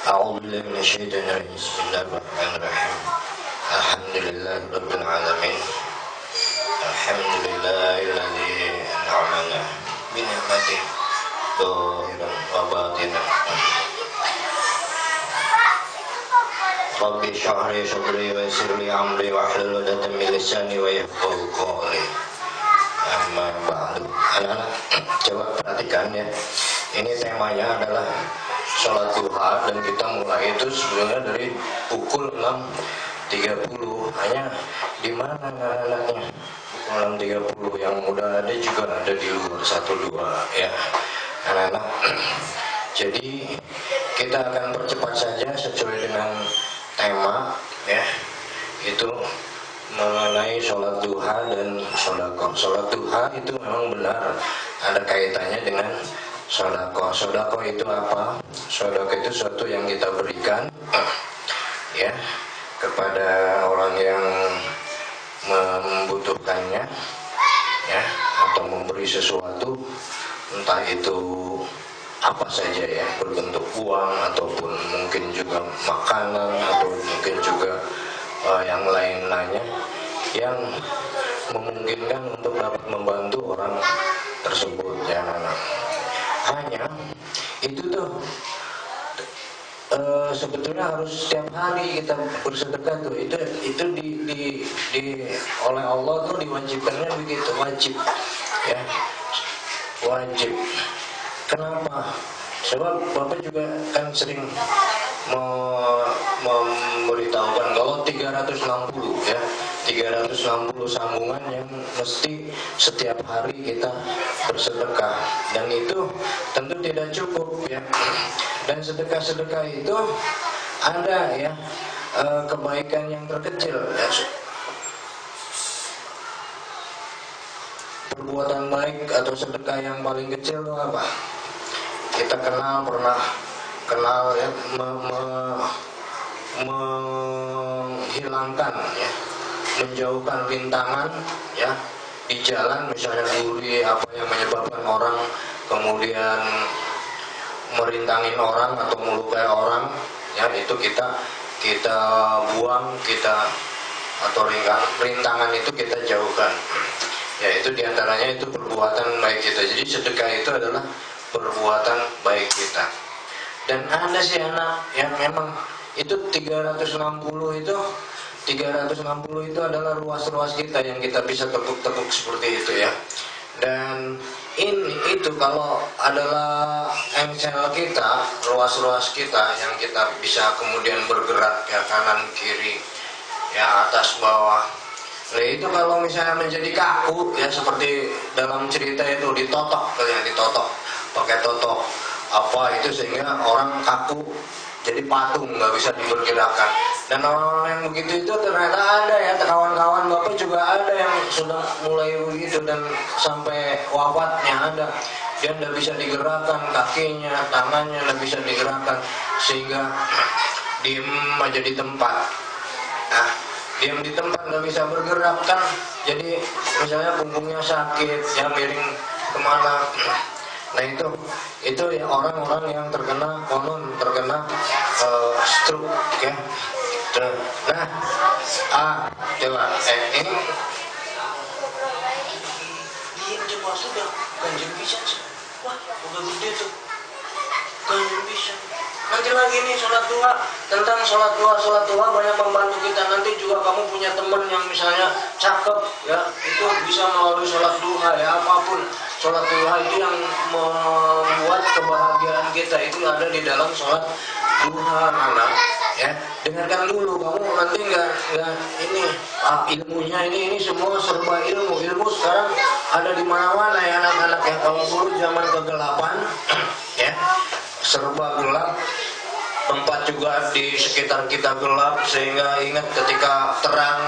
أعوذ بالله من الشيطان الرجيم بسم الله الرحمن الرحيم الحمد لله رب العالمين الحمد لله الذي أنعمنا بنعمته ظاهرا وباطنا رب اشرح لي صدري ويسر لي أمري واحلل عقدة من لساني ويفقهوا قولي amma ba'du. Anak-anak coba perhatikan ya, ini temanya adalah sholat duha dan kita mulai itu sebenarnya dari pukul 6.30. Hanya di mana anak-anaknya pukul 6.30 yang udah ada juga ada di luar 1-2 ya anak-anak. Jadi kita akan percepat saja sesuai dengan tema ya, itu mengenai sholat duha dan sodako. Sholat duha itu memang benar ada kaitannya dengan sodako. Sodako itu apa? Sodako itu sesuatu yang kita berikan ya kepada orang yang membutuhkannya ya, atau memberi sesuatu, entah itu apa saja ya, berbentuk uang ataupun mungkin juga makanan atau mungkin juga yang lain-lainnya yang memungkinkan untuk dapat membantu orang tersebut ya anak. Hanya itu tuh sebetulnya harus setiap hari kita bersedekah tuh, itu di oleh Allah tuh diwajibkannya begitu, wajib ya, wajib. Kenapa? Sebab Bapak juga kan sering memberitahukan kalau 360 ya, 360 sambungan yang mesti setiap hari kita bersedekah, dan itu tentu tidak cukup ya. Dan sedekah-sedekah itu ada ya kebaikan yang terkecil ya. Perbuatan baik atau sedekah yang paling kecil itu apa? Kita pernah kenal ya, menghilangkan ya, menjauhkan rintangan ya di jalan, misalnya duri apa yang menyebabkan orang kemudian merintangin orang atau melukai orang ya, itu kita buang, atau rintangan itu kita jauhkan ya. Itu diantaranya itu perbuatan baik kita. Jadi sedekah itu adalah perbuatan baik kita. Dan ada sih anak yang memang itu 360 itu adalah ruas-ruas kita yang kita bisa tekuk-tekuk seperti itu ya. Dan itu kalau adalah engsel kita, ruas-ruas kita yang kita bisa kemudian bergerak ya, kanan kiri ya, atas bawah. Nah itu kalau misalnya menjadi kaku ya, seperti dalam cerita itu ditotok pakai totok apa itu, sehingga orang kaku jadi patung, nggak bisa diperkirakan. Dan orang-orang yang begitu itu ternyata ada ya, kawan-kawan Bapak juga ada yang sudah mulai begitu dan sampai wafatnya ada. Dia nggak bisa digerakkan kakinya, tangannya nggak bisa digerakkan, sehingga diem aja di tempat. Nah, diem di tempat nggak bisa bergerak kan, jadi misalnya punggungnya sakit ya, miring kemana. Nah itu ya orang-orang yang terkena stroke ya. Nah, coba ini coba sudah ganjil bisa. Wah, udah gede tuh ganjil bisa. Nanti lagi nih sholat duha, tentang sholat duha banyak membantu kita. Nanti juga kamu punya teman yang misalnya cakep ya, itu bisa melalui sholat duha ya, apapun. Sholat duha itu yang membuat kebahagiaan kita itu ada di dalam sholat duha anak ya. Dengarkan dulu, kamu nanti nggak ini ilmunya ini semua serba ilmu sekarang ada di mana-mana ya anak-anak ya. Kalau dulu zaman kegelapan ya, serba gelap, tempat juga di sekitar kita gelap, sehingga ingat ketika terang,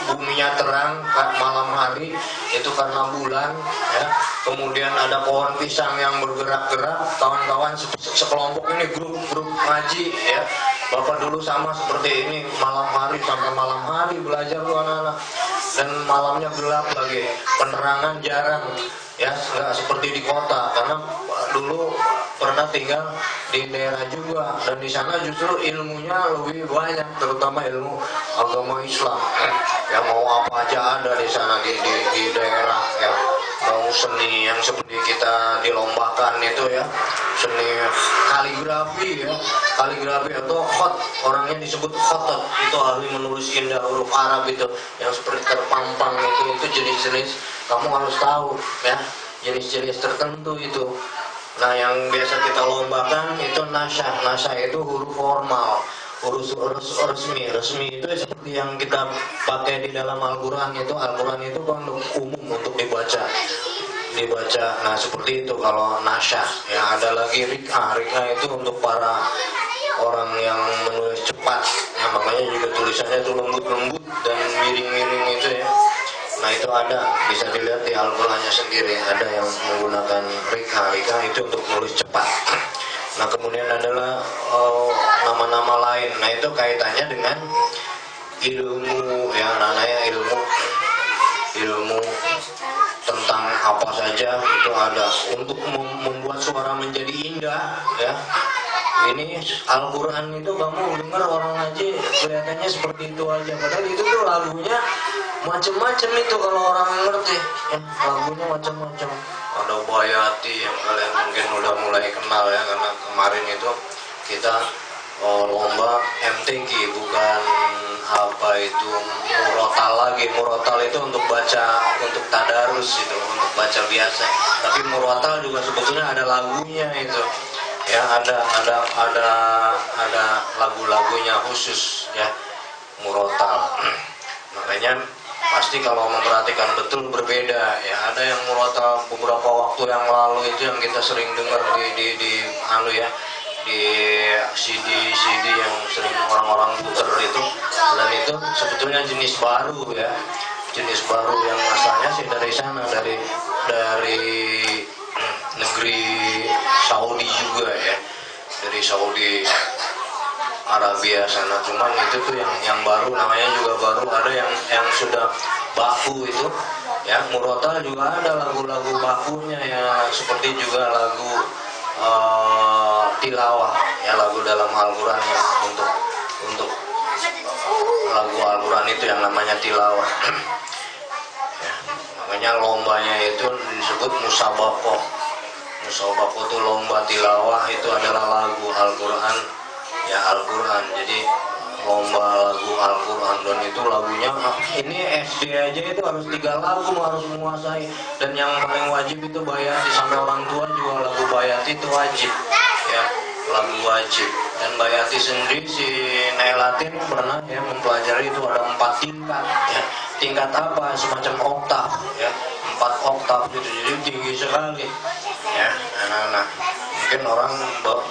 buminya terang malam hari itu karena bulan ya. Kemudian ada pohon pisang yang bergerak-gerak, kawan-kawan sekelompok ini grup ngaji ya. Bapak dulu sama seperti ini, malam hari sampai malam hari belajar tuh anak-anak, dan malamnya gelap lagi, penerangan jarang ya, nggak seperti di kota. Karena dulu pernah tinggal di daerah juga, dan di sana justru ilmunya lebih banyak, terutama ilmu agama Islam. Yang mau apa aja ada di sana di daerah ya. Mau seni yang seperti kita dilombakan itu ya, seni kaligrafi ya, kaligrafi atau khot, orangnya disebut khotot, itu ahli menulis indah huruf Arab itu yang seperti terpampang itu jenis-jenis kamu harus tahu ya, jenis-jenis tertentu itu. Nah yang biasa kita lombakan itu nasyah. Nasyah itu huruf formal, huruf resmi itu seperti yang kita pakai di dalam Al-Quran itu. Al-Quran itu kan umum untuk dibaca. Nah seperti itu kalau nasyah. Ya ada lagi rika itu untuk para orang yang menulis cepat ya, makanya juga tulisannya itu lembut-lembut dan miring-miring itu ya. Nah itu ada, bisa dilihat di Al-Qurannya sendiri, ada yang menggunakan rika itu untuk nulis cepat. Nah kemudian adalah nama-nama lain. Nah itu kaitannya dengan ilmu ya, namanya ilmu tentang apa saja itu ada untuk membuat suara menjadi indah ya. Ini Al-Quran itu kamu dengar orang ngaji kelihatannya seperti itu aja, padahal itu tuh lagunya macam-macam itu kalau orang ngerti ya, lagunya macam-macam. Ada Bayati yang kalian mungkin udah mulai kenal ya, karena kemarin itu kita lomba MTQ, bukan apa itu murotal lagi. Murotal itu untuk baca, untuk tadarus itu, untuk baca biasa. Tapi murotal juga sebetulnya ada lagunya itu. Ya ada lagu-lagunya khusus ya, murotal. Makanya pasti kalau memperhatikan betul berbeda ya. Ada yang murotal beberapa waktu yang lalu itu yang kita sering dengar di CD yang sering orang-orang puter itu, dan itu sebetulnya jenis baru ya, jenis baru yang asalnya sih dari sana, dari negeri Saudi juga ya, dari Saudi Arabia sana. Cuman itu tuh yang baru, namanya juga baru. Ada yang sudah baku itu ya. Murotal juga ada lagu-lagu bakunya ya, seperti juga lagu tilawah ya, lagu dalam Al-Quran yang untuk lagu Al-Quran itu yang namanya tilawah. Ya, makanya lombanya itu disebut musabakoh. Musabakoh itu lomba tilawah, itu adalah lagu Al-Quran ya, Al-Quran. Jadi lomba lagu Al-Quran, dan itu lagunya ini SD aja itu harus 3 lagu harus menguasai, dan yang paling wajib itu Bayati, sampai orang tua juga lagu Bayati itu wajib ya, lagu wajib. Dan Bayati sendiri, si Nailatin pernah ya mempelajari itu ada 4 tingkat ya. Tingkat apa? Semacam oktav ya, 4 oktav gitu, jadi tinggi sekali ya. Nah, mungkin orang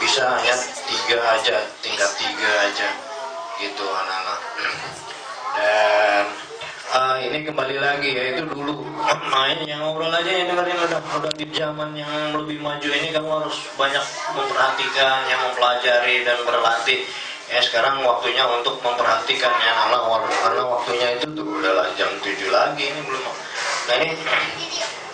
bisa ya 3 aja, tingkat 3 aja gitu anak-anak. Dan ini kembali lagi ya, itu dulu main yang ngobrol aja ini, kalian udah di zaman yang lebih maju ini, kamu harus banyak memperhatikan, yang mempelajari dan berlatih ya. Sekarang waktunya untuk memperhatikan ya anak-anak, karena waktunya itu tuh udahlah jam 7 lagi, ini belum. Nah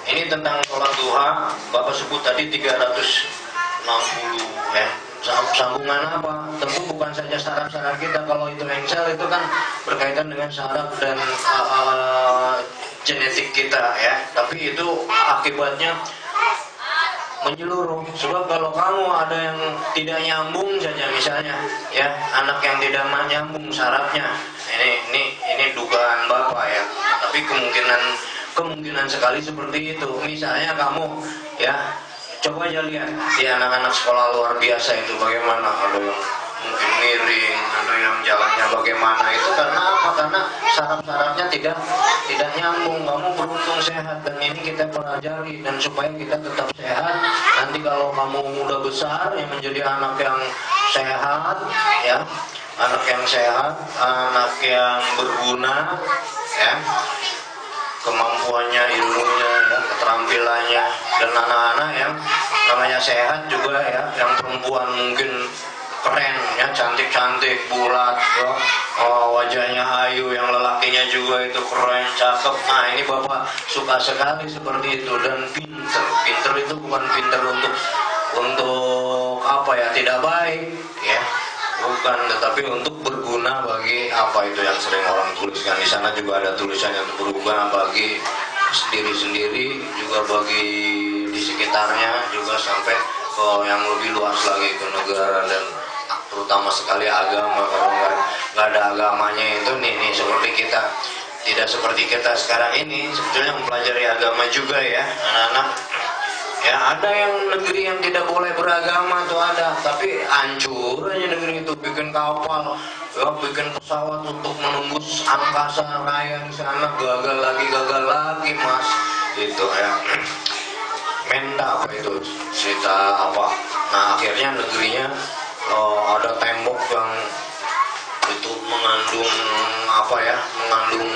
ini tentang sholat duha, Bapak sebut tadi 360 ya. Sambungan apa? Tentu bukan saja syarat-syarat kita. Kalau itu engsel itu kan berkaitan dengan syarat dan genetik kita ya. Tapi itu akibatnya menyeluruh. Sebab kalau kamu ada yang tidak nyambung saja misalnya ya, anak yang tidak nyambung syaratnya, ini dugaan Bapak ya. Tapi kemungkinan sekali seperti itu. Misalnya kamu ya, coba aja lihat di anak-anak sekolah luar biasa itu bagaimana, ada yang mungkin miring, ada yang jalannya bagaimana. Itu karena apa? Karena syarat-syaratnya tidak nyambung. Kamu beruntung sehat, dan ini kita pelajari, dan supaya kita tetap sehat. Nanti kalau kamu udah besar ya, menjadi anak yang sehat ya, anak yang sehat, anak yang berguna ya, kemampuannya, ilmunya ya, keterampilannya. Dan anak-anak yang namanya sehat juga ya, yang perempuan mungkin keren ya, cantik-cantik, bulat ya, wajahnya ayu, yang lelakinya juga itu keren, cakep. Nah ini Bapak suka sekali seperti itu. Dan pinter itu bukan pinter untuk apa ya, tidak baik ya, bukan, tetapi untuk berguna bagi apa itu yang sering orang tuliskan di sana. Juga ada tulisan yang berguna bagi sendiri-sendiri, juga bagi di sekitarnya, juga sampai ke yang lebih luas lagi, ke negara dan terutama sekali agama. Kalau nggak ada agamanya itu nih seperti kita, tidak seperti kita sekarang ini sebetulnya mempelajari agama juga ya anak-anak. Ya ada yang negeri yang tidak boleh beragama tuh ada, tapi hancur aja negeri itu, bikin kapal, ya, bikin pesawat untuk menembus angkasa raya di sana, gagal lagi mas, itu ya. Menda apa itu cerita apa? Nah akhirnya negerinya ada tembok yang itu mengandung apa ya, mengandung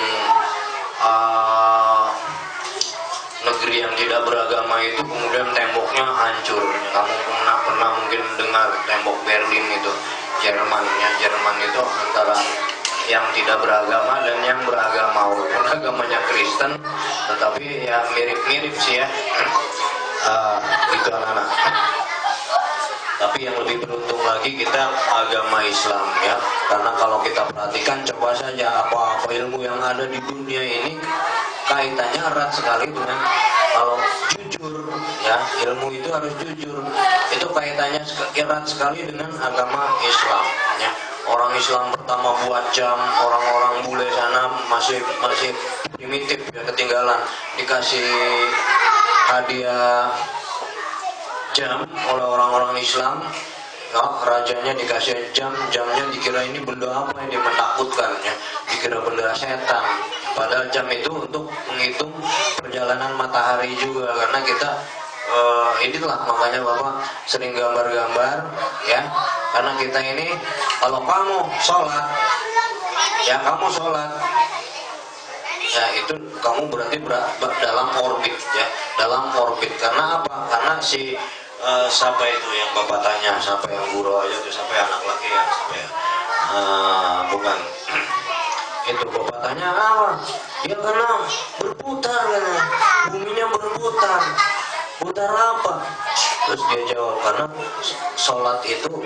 negeri yang tidak beragama itu, kemudian temboknya hancur. Kamu pernah mungkin dengar tembok Berlin itu, Jerman itu antara yang tidak beragama dan yang beragama, walaupun agamanya Kristen, tetapi ya mirip-mirip sih ya. Gitu anak-anak. Tapi yang lebih beruntung lagi kita agama Islam ya, karena kalau kita perhatikan coba saja apa ilmu yang ada di dunia ini kaitannya erat sekali dengan, kalau jujur ya, ilmu itu harus jujur, itu kaitannya erat sekali dengan agama Islam ya. Orang Islam pertama buat jam, orang-orang bule sana masih primitif ya, ketinggalan, dikasih hadiah jam oleh orang-orang Islam ya, rajanya dikasih jamnya dikira ini benda apa yang dia menakutkan ya, dikira benda setan, padahal jam itu untuk menghitung perjalanan matahari juga. Karena kita inilah makanya Bapak sering gambar-gambar ya, karena kita ini kalau kamu sholat ya, ya itu kamu berarti dalam orbit ya, dalam orbit. Karena apa? Karena si siapa itu yang Bapak tanya, siapa yang guru aja tuh, siapa anak laki ya, siapa ya? Bukan itu Bapak tanya apa? Ya karena berputar kan, buminya berputar. Putar apa? Terus dia jawab, karena sholat itu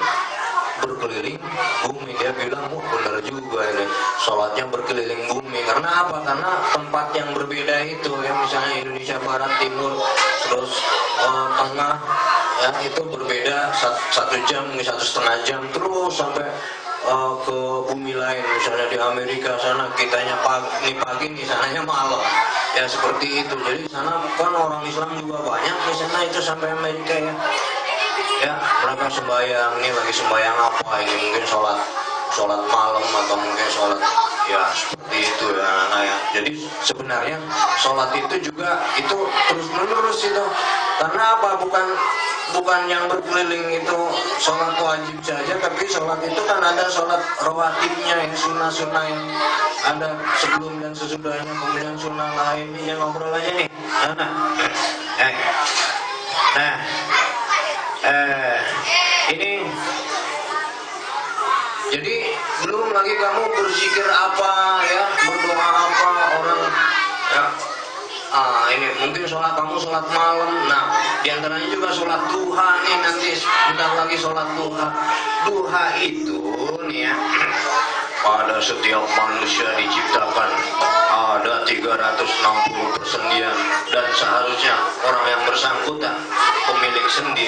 berkeliling bumi. Dia bilang, oh benar juga ini, sholatnya berkeliling bumi. Karena apa? Karena tempat yang berbeda itu ya, misalnya Indonesia Barat, Timur, terus Tengah ya, itu berbeda 1 jam, 1,5 jam, terus sampai ke bumi lain. Misalnya di Amerika sana kitanya pagi nih sananya malam ya, seperti itu. Jadi sana kan orang Islam juga banyak di sana itu, sampai Amerika ya mereka sembahyang, ini lagi sembahyang apa ini, mungkin sholat malam atau mungkin sholat ya, seperti itu ya anak ya. Jadi sebenarnya sholat itu juga itu terus menerus itu. Karena apa? Bukan yang berkeliling itu sholat wajib saja, tapi sholat itu kan ada sholat rawatibnya yang sunnah yang ada sebelum dan sesudahnya, kemudian sunnah lain. Ini ngobrol aja nih ini jadi belum lagi kamu berzikir apa ya, berdoa apa orang ya. Ini mungkin kamu sholat malam. Nah diantaranya juga sholat duha nih, nanti bentar lagi sholat duha. Duha itu nih ya, pada setiap manusia diciptakan ada 360 persendian, dan seharusnya orang yang bersangkutan pemilik sendi